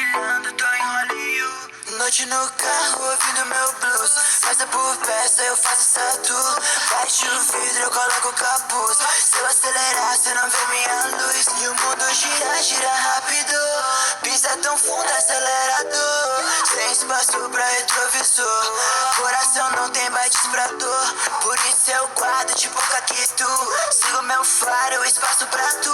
brilhando, tô em Hollywood. Noite no carro, ouvindo meu blues. Peça por peça, eu faço tatu. Baixo o vidro, eu coloco o capuz. Se eu acelerar, cê não vê minha luz. E o mundo gira, gira rápido. Pisa tão fundo, acelerador. Sem espaço pra retrovisor. Coração não tem batidos pra dor. Por isso eu guardo tipo caquito. Sigo meu faro, espaço pra tu.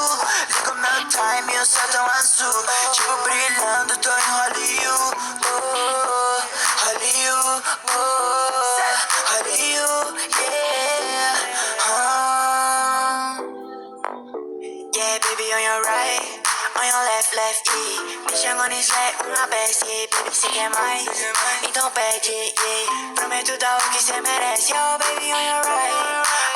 Ligo meu time, o céu tão azul. Tipo brilhando, tô em Hollywood. Oh, Hollywood, oh, Hollywood, yeah. Yeah, baby, on your right, on your left, yeah. Me chama no Slack, uma best, yeah. Baby, cê quer mais? Então pede, yeah. Prometo dar o que cê merece. Oh, baby, on your right,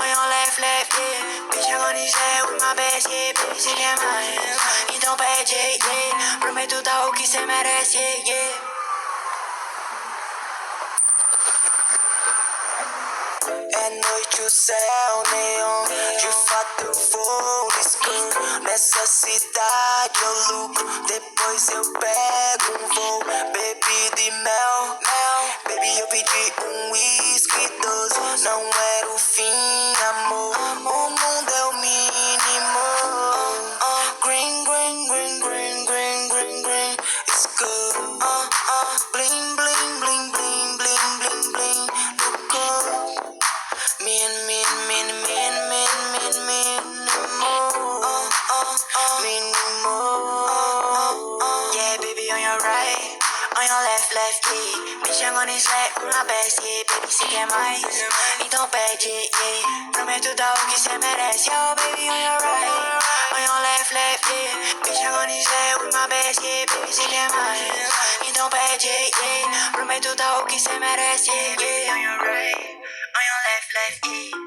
on your left, yeah. Me chama no Slack, uma best, yeah. Baby, cê quer mais? Então pede, yeah. Prometo dar o que cê merece, yeah. É noite, o céu neon. De fato eu vou no escuro. Nessa cidade eu lucro. Depois eu pego um voo. Bebida e mel. Baby, eu pedi um whisky doce. Não era o fim, amor. O mundo é o mínimo. Green, green, green, green, green, green, green. It's good. Bling, bling, bling, bling, bling, bling, bling. Look good. Yeah, baby, on your right, on your left, yeah. Me chama no Slack, uma best, yeah. Baby, cê quer mais? Então pede, yeah. Prometo dar o que cê merece. Oh, baby, on your right, on your left, yeah. Me chama no Slack, uma best, yeah. Baby, cê quer mais? Então pede, yeah. Prometo dar o que cê merece, yeah. On your right, on your left, yeah.